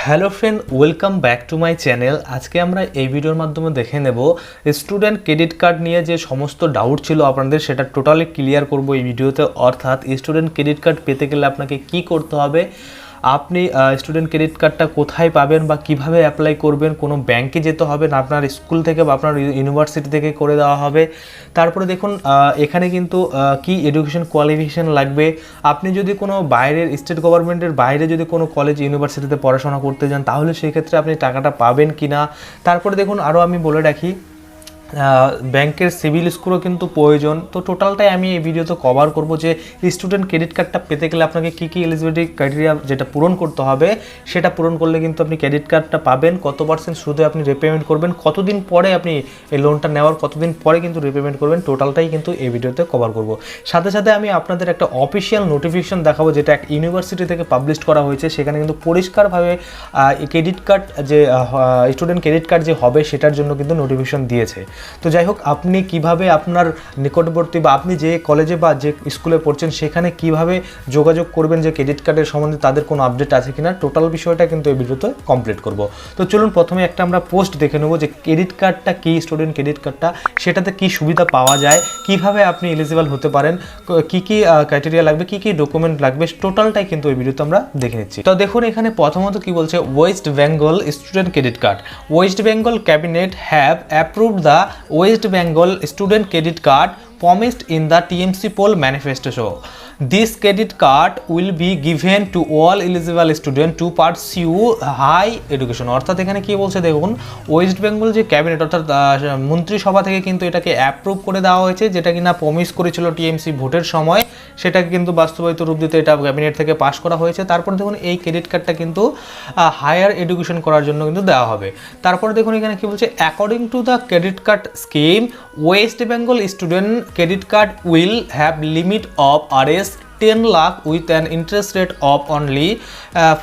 Hello friend, welcome back to my channel. আজকে আমরা এই ভিডিওর মাধ্যমে দেখে নেব স্টুডেন্ট ক্রেডিট কার্ড নিয়ে যে সমস্ত ডাউট ছিল আপনাদের, সেটা টোটালি ক্লিয়ার করব এই ভিডিওতে। অর্থাৎ স্টুডেন্ট ক্রেডিট কার্ড পেতে গেলে আপনাকে কি করতে হবে, আপনি স্টুডেন্ট ক্রেডিট কার্ডটা কোথায় পাবেন বা কিভাবে অ্যাপ্লাই করবেন, কোনো ব্যাংকে যেতে হবে না, আপনার স্কুল থেকে বা আপনার ইউনিভার্সিটি থেকে করে দেওয়া হবে। তারপরে দেখুন এখানে কিন্তু কি এডুকেশন কোয়ালিফিকেশান লাগবে। আপনি যদি কোনো বাইরের স্টেট গভর্নমেন্টের বাইরে যদি কোনো কলেজ ইউনিভার্সিটিতে পড়াশোনা করতে যান, তাহলে সেই ক্ষেত্রে আপনি টাকাটা পাবেন কি না। তারপরে দেখুন আরও আমি বলে রাখি, ব্যাংকের সিভিল স্কোরও কিন্তু প্রয়োজন। তো টোটালটাই আমি এই ভিডিওতে কভার করব যে স্টুডেন্ট ক্রেডিট কার্ডটা পেতে গেলে আপনাকে কী কী এলিজিবিলিটি ক্রাইটেরিয়া যেটা পূরণ করতে হবে, সেটা পূরণ করলে কিন্তু আপনি ক্রেডিট কার্ডটা পাবেন, কত পার্সেন্ট সুদে আপনি রিপেমেন্ট করবেন, কতদিন পরে আপনি এই লোনটা নেওয়ার কতদিন পরে কিন্তু রিপেমেন্ট করবেন, টোটালটাই কিন্তু এই ভিডিওতে কভার করব। সাথে সাথে আমি আপনাদের একটা অফিসিয়াল নোটিফিকেশন দেখাবো, যেটা এক ইউনিভার্সিটি থেকে পাবলিশ করা হয়েছে। সেখানে কিন্তু পরিষ্কারভাবে ক্রেডিট কার্ড যে স্টুডেন্ট ক্রেডিট কার্ড যে হবে সেটার জন্য কিন্তু নোটিফিকেশন দিয়েছে। তো যাই হোক, আপনি কিভাবে আপনার নিকটবর্তী বা আপনি যে কলেজে বা যে স্কুলে পড়ছেন সেখানে কিভাবে যোগাযোগ করবেন যে ক্রেডিট কার্ডের সম্বন্ধে তাদের কোনো আপডেট আছে কিনা, টোটাল বিষয়টা কিন্তু এই ভিডিওতে কমপ্লিট করব। তো চলুন প্রথমে একটা আমরা পোস্ট দেখে নেব যে ক্রেডিট কার্ডটা কি, স্টুডেন্ট ক্রেডিট কার্ডটা, সেটাতে কি সুবিধা পাওয়া যায়, কিভাবে আপনি এলিজিবল হতে পারেন, কি কি ক্রাইটেরিয়া লাগবে, কি কি ডকুমেন্ট লাগবে, টোটালটাই কিন্তু এই ভিডিওতে আমরা দেখে নিচ্ছি। তো দেখুন এখানে প্রথমত কি বলছে, West Bengal student credit card. West Bengal cabinet have approved the West Bengal student credit card promised in the TMC poll manifesto. This credit card will be given to all eligible students to pursue high education. অর্থাৎ এখানে কি বলছে দেখুন, West Bengal যে cabinet অর্থাৎ মন্ত্রিসভা থেকে কিন্তু এটাকে অ্যাপ্রুভ করে দেওয়া হয়েছে, যেটা কিনা প্রমিস করেছিল টিএমসি ভোটের সময়, সেটাকে কিন্তু বাস্তবায়িত রূপ দিতে এটা ক্যাবিনেট থেকে পাস করা হয়েছে। তারপর দেখুন এই ক্রেডিট কার্ডটা কিন্তু হায়ার এডুকেশন করার জন্য কিন্তু দেওয়া হবে। তারপর দেখুন এখানে কি বলছে, according to the credit card scheme, West Bengal student credit card will have limit of Rs 10 lakh with an interest rate of only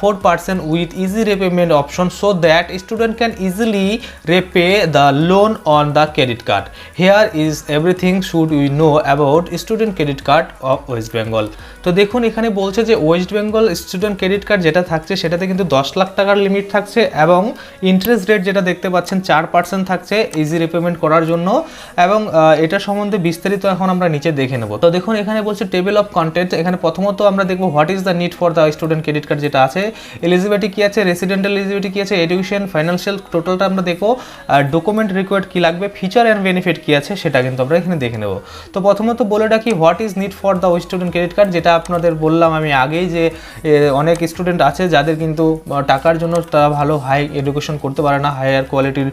4% with easy repayment option, so that student can easily repay the loan on the credit card. Here is everything should we know about student credit card of West Bengal. তো দেখুন এখানে বলছে যে West Bengal student credit card যেটা থাকছে সেটাতে কিন্তু 10 লাখ টাকার লিমিট থাকছে এবং ইন্টারেস্ট রেট যেটা দেখতে পাচ্ছেন 4% থাকছে ইজি রিপেমেন্ট করার জন্য। এবং এটা সম্বন্ধে বিস্তারিত এখন আমরা নিচে দেখে নেব। তো দেখুন এখানে বলছে টেবিল অফ কন্টেন্ট। এখানে প্রথমত আমরা দেখব what is the need for the student credit card যেটা আছে, এলিজিবিলিটি কি আছে, রেসিডেন্টাল এলিজিবিলিটি কি আছে, এডুকেশন, ফাইন্যান্সিয়াল, টোটালটা আমরা দেখবো। ডকুমেন্ট রিকোয়ার্ড কি লাগবে, ফিচার অ্যান্ড বেনিফিট কি আছে, সেটা কিন্তু আমরা এখানে দেখে নেব। তো প্রথমত বলে রাখি what is need for the student credit card, যেটা আপনাদের বললাম আমি আগেই যে অনেক স্টুডেন্ট আছে যাদের কিন্তু টাকার জন্য তারা ভালো হাই এডুকেশন করতে পারে না, হায়ার কোয়ালিটির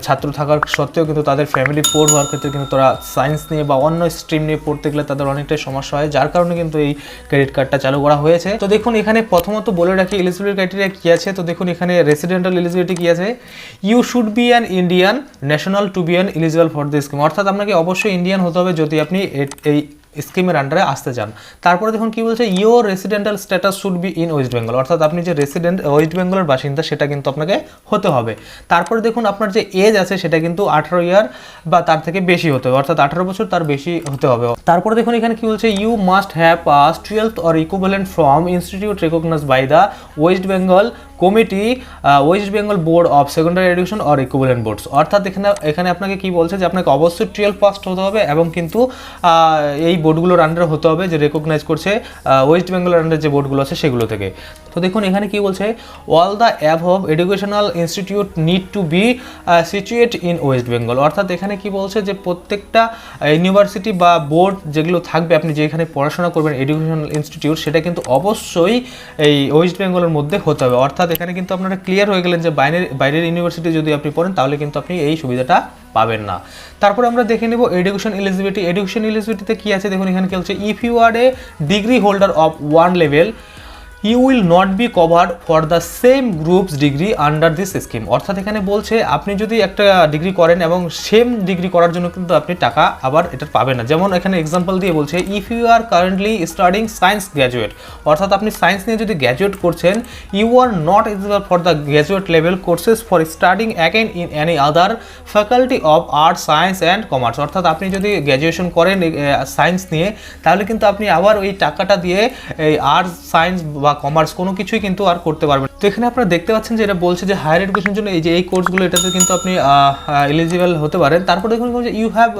ছাত্র থাকার সত্ত্বেও কিন্তু তাদের ফ্যামিলি পোর হওয়ার ক্ষেত্রে কিন্তু তারা সায়েন্স নিয়ে বা অন্য স্ট্রিম নিয়ে পড়তে গেলে তাদের অনেকটাই সমস্যা হয়, যার কারণে কিন্তু এই ক্রেডিট কার্ডটা চালু করা হয়েছে। তো দেখুন এখানে প্রথমত বলে রাখি এলিজিবিলিটি ক্রাইটেরিয়া কি আছে। তো দেখুন এখানে রেসিডেন্টাল এলিজিবিলিটি কি আছে, you should be an Indian national to be an eligible for this scheme. অর্থাৎ আপনাকে অবশ্যই ইন্ডিয়ান হতে হবে যদি আপনি এই স্কিমের আন্ডারে আসতে চান। তারপরে দেখুন কি বলছে, your residential status should be in West Bengal. অর্থাৎ আপনি যে রেসিডেন্ট ওয়েস্ট বেঙ্গলের বাসিন্দা সেটা কিন্তু আপনাকে হতে হবে। তারপরে দেখুন আপনার যে এজ আছে সেটা কিন্তু 18 ইয়ার বা তার থেকে বেশি হতে হবে, অর্থাৎ 18 বছর তার বেশি হতে হবে। তারপরে দেখুন এখানে কি বলছে, you must have pass 12th or equivalent from institute recognized by the West Bengal committee, West Bengal board of secondary education or equivalent boards. অর্থাৎ এখানে আপনাকে কি বলছে যে আপনাকে অবশ্যই 12 পাস হতে হবে এবং কিন্তু এই বোর্ডগুলোর আন্ডারে হতে হবে যে রেকগনাইজ করছে ওয়েস্ট বেঙ্গলের আন্ডারে যে বোর্ডগুলো আছে সেগুলো থেকে। তো দেখুন এখানে কি বলছে, all the above educational institute need to be situated in West Bengal. অর্থাৎ এখানে কি বলছে যে প্রত্যেকটা ইউনিভার্সিটি বা বোর্ড যেগুলো থাকবে, আপনি যেখানে পড়াশোনা করবেন এডুকেশনাল ইনস্টিটিউট, সেটা কিন্তু অবশ্যই এই ওয়েস্ট বেঙ্গলের মধ্যে হতে হবে। অর্থাৎ এখানে কিন্তু আপনারা ক্লিয়ার হয়ে গেলেন যে বাইরের ইউনিভার্সিটি যদি আপনি পড়েন তাহলে কিন্তু আপনি এই সুবিধাটা পাবেন না। তারপর আমরা দেখে নেব এডুকেশন এলিজিবিলিটি। এডুকেশন এলিজিবিলিটিতে কি আছে দেখুন এখানে কি বলছে, if you are a degree holder of one level you will not be covered for the same groups degree under this scheme. অর্থাৎ এখানে বলছে আপনি যদি একটা ডিগ্রি করেন এবং সেম ডিগ্রি করার জন্য কিন্তু আপনি টাকা আবার এটা পাবেন না। যেমন এখানে এক্সাম্পল দিয়ে বলছে, if you are currently studying science graduate, অর্থাৎ আপনি সায়েন্স নিয়ে যদি গ্র্যাজুয়েট করছেন, you are not eligible for the graduate level courses for studying again in any other faculty of arts, science and commerce. অর্থাৎ আপনি যদি গ্র্যাজুয়েশন করেন science নিয়ে, তাহলে কিন্তু আপনি আবার ওই টাকাটা দিয়ে এই আর্টস, সায়েন্স বা কমার্স কোনো কিছুই কিন্তু আর করতে পারবেন। তো এখানে আপনারা দেখতে পাচ্ছেন যে এটা বলছে যে হায়ার এডুকেশনের জন্য এই যে এই কোর্সগুলো এটাতে কিন্তু আপনি এলিজিবল হতে পারেন। তারপর দেখুন যে you have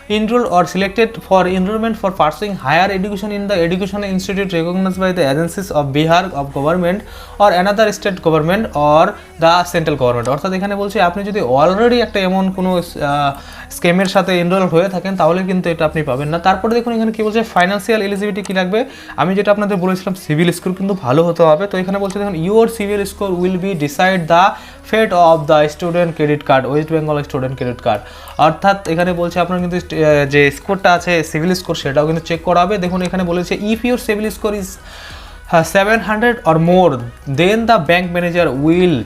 enrolled or selected for enrollment for pursuing higher education in the education institute recognized by the agencies of Bihar of government or another state government or the central government। অর্থাৎ এখানে বলছে আপনি যদি already একটা এমন কোনো স্কিমের সাথে এনরোল হয়ে থাকেন তাহলে কিন্তু এটা আপনি পাবেন না। তারপরে দেখুন এখানে কি বলছে ফাইন্যান্সিয়াল এলিজিবিলিটি কি লাগবে, আমি যেটা আপনাদের বলেছিলাম সিভিল স্কোর কিন্তু ভালো হতে হবে। তো এখানে বলছে দেখুন your civil score will be decide the fate of the student credit card, West Bengal student credit card. অর্থাৎ এখানে বলছে আপনার কিন্তু যে স্কোরটা আছে সিভিল স্কোর সেটাও কিন্তু চেক করা হবে। দেখুন এখানে বলেছে if your civil score is 700 or more then the bank manager will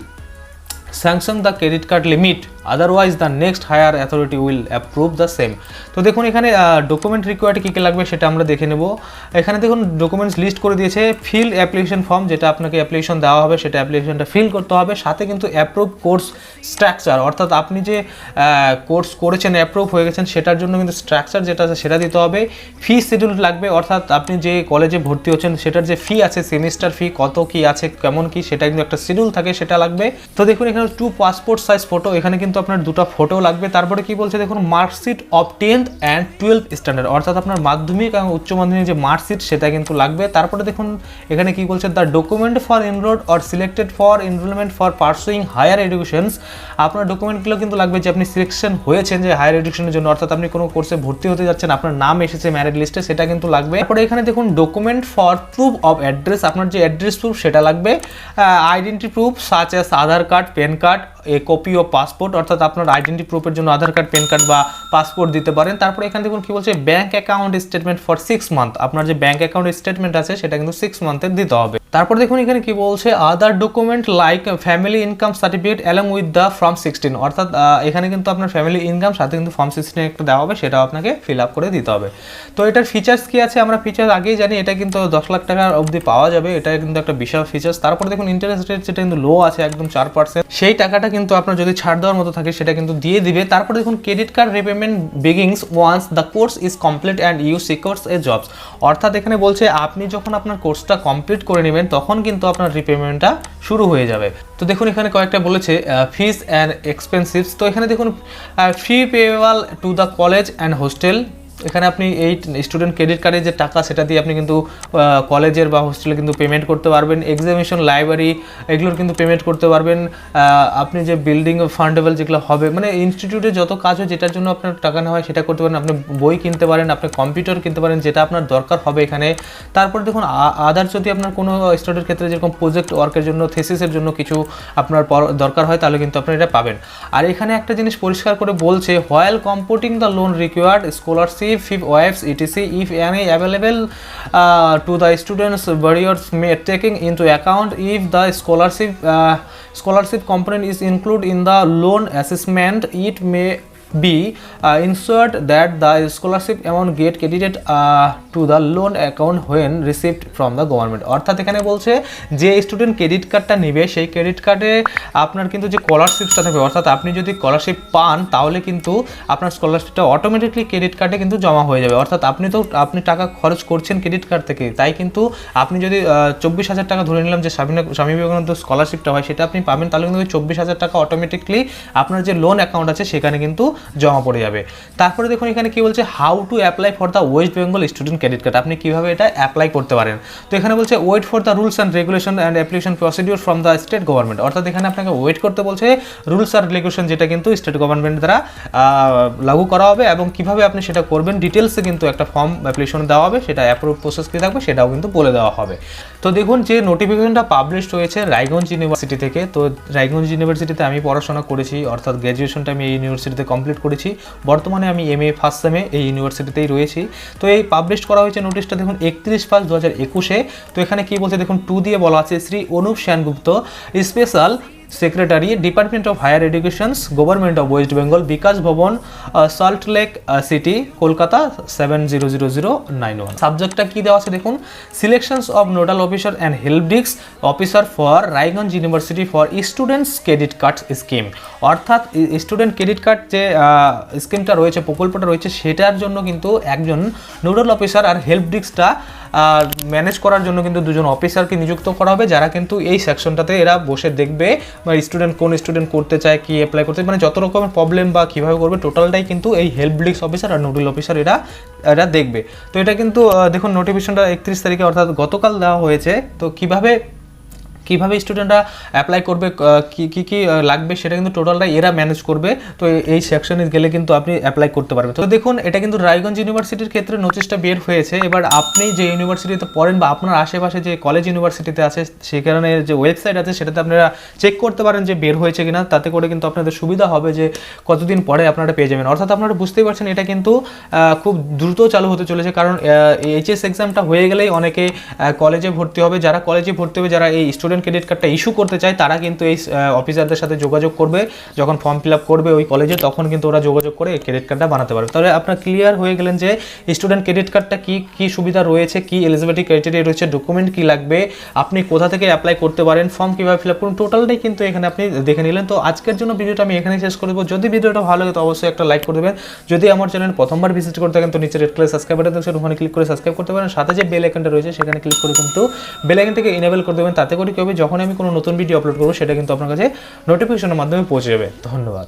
sanction the credit card limit, otherwise the next higher authority will approve the same। তো দেখুন এখানে ডকুমেন্ট রিকোয়ার্ড কী কী লাগবে সেটা আমরা দেখে নেব। এখানে দেখুন ডকুমেন্টস লিস্ট করে দিয়েছে, ফিল অ্যাপ্লিকেশন ফর্ম, যেটা আপনাকে অ্যাপ্লিকেশন দেওয়া হবে সেটা অ্যাপ্লিকেশনটা ফিল করতে হবে, সাথে কিন্তু অ্যাপ্রুভ কোর্স স্ট্রাকচার, অর্থাৎ আপনি যে কোর্স করেছেন অ্যাপ্রুভ হয়ে গেছেন সেটার জন্য কিন্তু স্ট্রাকচার যেটা আছে সেটা দিতে হবে। ফি শিডিউল লাগবে, অর্থাৎ আপনি যে কলেজে ভর্তি হচ্ছেন সেটার যে ফি আছে সেমিস্টার ফি কত কি আছে কেমন কি সেটা কিন্তু একটা শিডিউল থাকে সেটা লাগবে। তো দেখুন এখানে 2 পাসপোর্ট সাইজ ফটো, এখানে কিন্তু আপনার 2টা ফটো লাগবে। তারপরে কি বলছে দেখুন marksheet of 10th and 12th standard, অর্থাৎ আপনার মাধ্যমিক এবং উচ্চ মাধ্যমিক যে মার্কশিট সেটা কিন্তু লাগবে। তারপরে দেখুন এখানে কি বলছে the document for enrolled or selected for enrolment for pursuing higher educations, আপনার ডকুমেন্টগুলো কিন্তু লাগবে যে আপনি সিলেকশন হয়েছেন যে হায়ার এডুকেশনের জন্য, অর্থাৎ আপনি কোনো কোর্সে ভর্তি হতে যাচ্ছেন আপনার নাম এসেছে মেরিট লিস্টে সেটা কিন্তু লাগবে। তারপরে এখানে দেখুন document for proof of address, আপনার যে অ্যাড্রেস প্রুফ সেটা লাগবে। Identity proof such as Aadhaar card, pan card, A copy of passport, অর্থাৎ আপনার আইডেন্টি প্রুফের জন্য আধার কার্ড, প্যান কার্ড বা পাসপোর্ট দিতে পারেন। তারপরে এখানে দেখুন কি বলছে bank account statement for 6 month, আপনার যে ব্যাঙ্ক অ্যাকাউন্ট স্টেটমেন্ট আছে সেটা কিন্তু 6 মান্থের দিতে হবে। তারপর দেখুন এখানে কি বলছে other document like family income certificate along with the form 16, অর্থাৎ এখানে কিন্তু আপনার ফ্যামিলি ইনকাম সাথে কিন্তু ফর্ম 16 একটা দেওয়া হবে, সেটাও আপনাকে ফিল আপ করে দিতে হবে। তো এটার ফিচার্স কি আছে আমরা ফিচার্স আগেই জানি, এটা কিন্তু 10 লাখ টাকা অবধি পাওয়া যাবে, এটা কিন্তু একটা বিশাল ফিচার্স। তারপর দেখুন ইন্টারেস্ট রেট যেটা কিন্তু লো আছে একদম 4%, সেই টাকাটা কিন্তু আপনার যদি ছাড় দেওয়ার মতো থাকে সেটা কিন্তু দিয়ে দিবে। তারপর দেখুন credit card repayment begins once the course is complete and you secures a jobs, অর্থাৎ এখানে বলছে আপনি যখন আপনার কোর্সটা কমপ্লিট করে নেবেন তখন কিন্তু আপনার রিপেমেন্টটা শুরু হয়ে যাবে। তো দেখুন এখানে কয়েকটা বলেছে ফিস অ্যান্ড এক্সপেন্সিভস, তো এখানে দেখুন fee payable to the college and hostel, এখানে আপনি এই স্টুডেন্ট ক্রেডিট কার্ডের যে টাকা সেটা দিয়ে আপনি কিন্তু কলেজের বা হোস্টেলে কিন্তু পেমেন্ট করতে পারবেন। এক্সামিনেশন লাইব্রেরি এগুলোর কিন্তু পেমেন্ট করতে পারবেন। আপনি যে বিল্ডিং ফান্ডেবল যেগুলো হবে মানে ইনস্টিটিউটে যত কাজ হয় যেটার জন্য আপনার টাকা নেওয়া হয় সেটা করতে পারেন, আপনি বই কিনতে পারেন, আপনি কম্পিউটার কিনতে পারেন যেটা আপনার দরকার হবে এখানে। তারপর দেখুন আদার যদি আপনার কোনো স্টুডেন্টের ক্ষেত্রে যেরকম প্রজেক্ট ওয়ার্কের জন্য থিসিসের জন্য কিছু আপনার দরকার হয় তাহলে কিন্তু আপনি এটা পাবেন। আর এখানে একটা জিনিস পরিষ্কার করে বলছে while computing the loan required scholarship fifth wives etc if any available to the students barriers may taking into account if the scholarship component is included in the loan assessment it may be ensured that the scholarship amount get credited to the loan account when received from the government, অর্থাৎ এখানে বলছে যে student credit কার্ডটা নেবে সেই credit কার্ডে আপনার কিন্তু যে স্কলারশিপটা থাকবে, অর্থাৎ আপনি যদি স্কলারশিপ পান তাহলে কিন্তু আপনার স্কলারশিপটা অটোমেটিকলি ক্রেডিট কার্ডে কিন্তু জমা হয়ে যাবে। অর্থাৎ আপনি টাকা খরচ করছেন ক্রেডিট কার্ড থেকে, তাই কিন্তু আপনি যদি 24,000 টাকা ধরে নিলাম যে স্বামী বিবেকানন্দ স্কলারশিপটা হয় সেটা আপনি পাবেন, তাহলে কিন্তু 24,000 টাকা অটোমেটিকলি আপনার যে লোন অ্যাকাউন্ট আছে সেখানে কিন্তু জমা পড়ে যাবে। তারপরে দেখুন এখানে কি বলছে how to apply for the West Bengal student credit card, আপনি কিভাবে এটা অ্যাপ্লাই করতে পারেন। তো এখানে বলছে wait for the rules and regulation and application procedure from the state government, অর্থাৎ এখানে আপনাকে ওয়েট করতে বলছে রুলস আর রেগুলেশন যেটা কিন্তু স্টেট গভর্নমেন্ট দ্বারা লাগু করা হবে এবং কিভাবে আপনি সেটা করবেন ডিটেলসে কিন্তু একটা ফর্ম অ্যাপ্লিকেশন দেওয়া হবে, সেটা অ্যাপ্রুভ প্রসেস কী থাকবে সেটাও কিন্তু বলে দেওয়া হবে। তো দেখুন যে নোটিফিকেশনটা পাবলিশড হয়েছে রায়গঞ্জ ইউনিভার্সিটি থেকে, তো রায়গঞ্জ ইউনিভার্সিটিতে আমি পড়াশোনা করেছি, অর্থাৎ গ্র্যাজুয়েশনটা আমি এই ইউনিভার্সিটিতে কমপ্লিট করেছি, বর্তমানে আমি MA ফার্স্ট সেমে এই ইউনিভার্সিটিতেই রয়েছি। তো এই পাবলিশ করা হয়েছে নোটিশটা দেখুন 31/5/2021। তো এখানে কি বলছে দেখুন 2 দিয়ে বলা আছে Shri Anup Sengupta special secretary, department of higher educations, government of West Bengal, Bikash Bhavan, Salt lake city, Kolkata 700091। সাবজেক্টটা কি দেওয়া আছে দেখুন, selections of nodal officer and help desk officer for Raiganj university for students credit card scheme. অর্থাৎ স্টুডেন্ট ক্রেডিট কার্ড যে স্কিমটা রয়েছে, প্রকল্পটা রয়েছে, সেটার জন্য কিন্তু একজন নোডাল অফিসার আর হেল্প ডেস্কটা ম্যানেজ করার জন্য কিন্তু দুজন অফিসারকে নিযুক্ত করা হবে, যারা কিন্তু এই সেকশনটাতে এরা বসে দেখবে বা কোন স্টুডেন্ট করতে চায়, কি অ্যাপ্লাই করতে, মানে যত রকমের প্রবলেম বা কীভাবে করবে টোটালটাই কিন্তু এই হেল্প ডেস্ক অফিসার আর নোডাল অফিসার এরা দেখবে। তো এটা কিন্তু দেখুন নোটিফিকেশনটা 31 তারিখে অর্থাৎ গতকাল দেওয়া হয়েছে। তো কিভাবে স্টুডেন্টরা অ্যাপ্লাই করবে, কি লাগবে সেটা কিন্তু টোটালটা এরা ম্যানেজ করবে। তো এই সেকশনে গেলে কিন্তু আপনি অ্যাপ্লাই করতে পারবেন। তো দেখুন এটা কিন্তু রায়গঞ্জ ইউনিভার্সিটির ক্ষেত্রে নোটিশটা বের হয়েছে। এবার আপনি যে ইউনিভার্সিটিতে পড়েন বা আপনার আশেপাশে যে কলেজ ইউনিভার্সিটিতে আছে সেখানে যে ওয়েবসাইট আছে সেটাতে আপনারা চেক করতে পারেন যে বের হয়েছে কিনা। তাতে করে কিন্তু আপনাদের সুবিধা হবে যে কতদিন পরে আপনারা পেয়ে যাবেন। অর্থাৎ আপনারা বুঝতেই পারছেন এটা কিন্তু খুব দ্রুত চালু হতে চলেছে, কারণ এইচএস এক্সামটা হয়ে গেলেই অনেকে কলেজে ভর্তি হবে। যারা কলেজে ভর্তি হবে, যারা এই স্টুডেন্ট ক্রেডিট কার্ডটা ইস্যু করতে চায়, তারা কিন্তু এই অফিসারদের সাথে যোগাযোগ করবে। যখন ফর্ম ফিল আপ করবে ওই কলেজে, তখন কিন্তু ওরা যোগাযোগ করে ক্রেডিট কার্ডটা বানাতে পারবে। তাহলে আপনার ক্লিয়ার হয়ে গেলেন যে স্টুডেন্ট ক্রেডিট কার্ডটা কি সুবিধা রয়েছে, কি এলিজিবিলিটি ক্রাইটেরিয়া রয়েছে, ডকুমেন্ট কি লাগবে, আপনি কোথা থেকে অ্যাপ্লাই করতে পারেন, ফর্ম কীভাবে ফিল আপ করুন, টোটালটাই কিন্তু এখানে আপনি দেখে নিলেন। তো আজকের জন্য ভিডিওটা আমি এখানেই শেষ করে দেবো। যদি ভিডিওটা ভালো লাগে তো অবশ্যই একটা লাইক করে দেবেন। যদি আমার চ্যানেল প্রথমবার ভিজিট করতে থাকেন তো নিচে রেড কালার সাবস্ক্রাইব বাটন আছে, ওখানে ক্লিক করে সাবস্ক্রাইব করতে পারেন। সাথে যে বেল আইকনটা রয়েছে সেখানে ক্লিক করে কিন্তু বেল আইকনটাকে এনেবল করে দেবেন। তাতে করে কি হবে, যখন আমি কোনো নতুন ভিডিও আপলোড করবো সেটা কিন্তু আপনার কাছে নোটিফিকেশনের মাধ্যমে পৌঁছে যাবে। ধন্যবাদ।